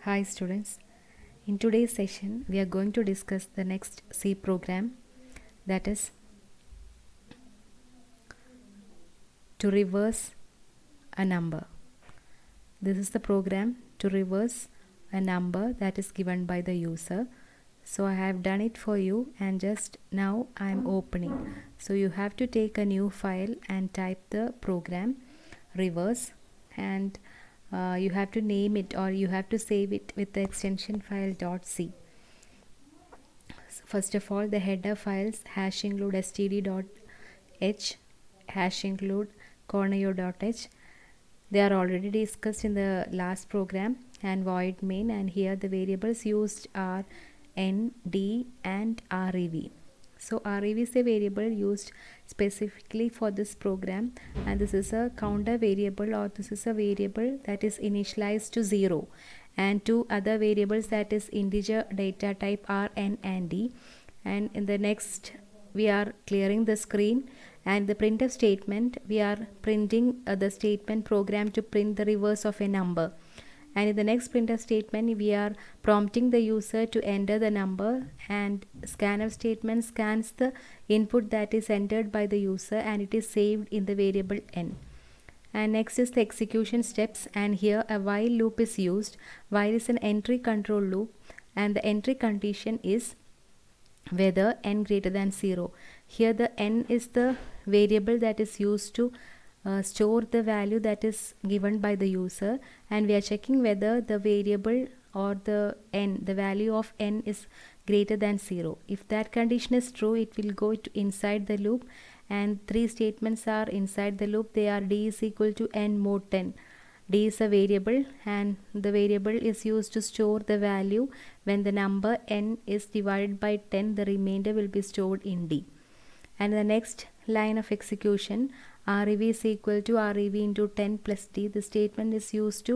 Hi students, in today's session we are going to discuss the next C program, that is to reverse a number. This is the program to reverse a number that is given by the user. So I have done it for you and just now I am opening. So you have to take a new file and type the program reverse, and you have to name it or you have to save it with the extension file .c. So first of all, the header files #include std.h, #include corneo.h, they are already discussed in the last program, and void main, and here the variables used are n, d and rev. So rev is a variable used specifically for this program, and this is a counter variable, or this is a variable that is initialized to 0, and two other variables that is integer data type are n and d. And in the next we are clearing the screen, and the printf statement, we are printing the statement program to print the reverse of a number. And in the next printf statement we are prompting the user to enter the number, and scanf statement scans the input that is entered by the user and it is saved in the variable n. And next is the execution steps, and here a while loop is used. While is an entry control loop, and the entry condition is whether n greater than 0. Here the n is the variable that is used to store the value that is given by the user, and we are checking whether the variable or the value of n is greater than 0. If that condition is true, it will go to inside the loop, and three statements are inside the loop. They are d is equal to n mod 10. D is a variable, and the variable is used to store the value. When the number n is divided by 10, the remainder will be stored in D. And the next line of execution, rev is equal to rev into 10 plus D. The statement is used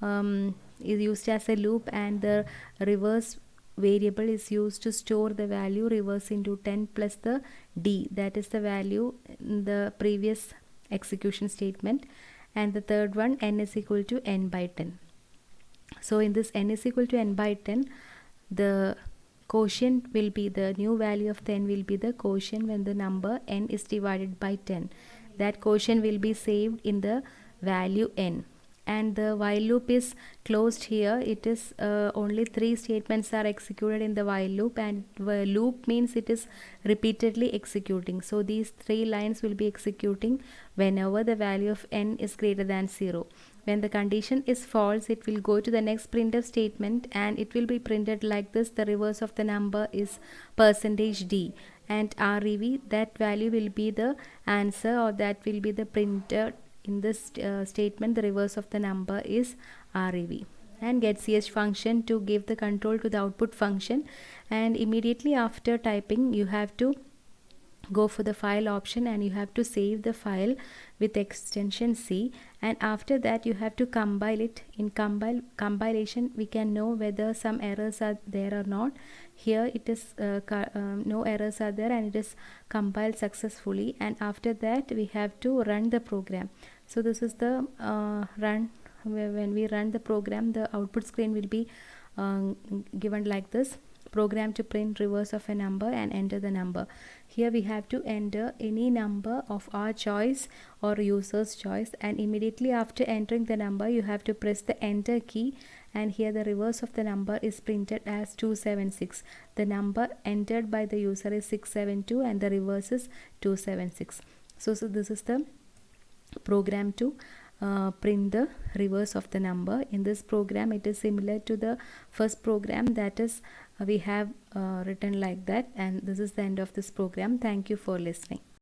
as a loop, and the reverse variable is used to store the value reverse into 10 plus the D, that is the value in the previous execution statement. And the third one, n is equal to n by 10. So in this n is equal to n by 10, the quotient will be, the new value of the n will be the quotient when the number n is divided by 10. That quotient will be saved in the value n. And the while loop is closed here. It is only three statements are executed in the while loop, and loop means it is repeatedly executing. So these three lines will be executing whenever the value of n is greater than 0. When the condition is false, it will go to the next printf statement, and it will be printed like this: the reverse of the number is %d, and rev, that value will be the answer, or that will be the printer. In this statement, the reverse of the number is rev. And getch function to give the control to the output function, and immediately after typing you have to go for the file option, and you have to save the file with extension C, and after that you have to compile it. In compilation we can know whether some errors are there or not. Here it is no errors are there, and it is compiled successfully, and after that we have to run the program. So this is the run. When we run the program, the output screen will be given like this: program to print reverse of a number and enter the number. Here we have to enter any number of our choice or user's choice, and immediately after entering the number you have to press the enter key, and here the reverse of the number is printed as 276. The number entered by the user is 672 and the reverse is 276. So this is the program to print the reverse of the number. In this program it is similar to the first program, that is we have written like that, and this is the end of this program. Thank you for listening.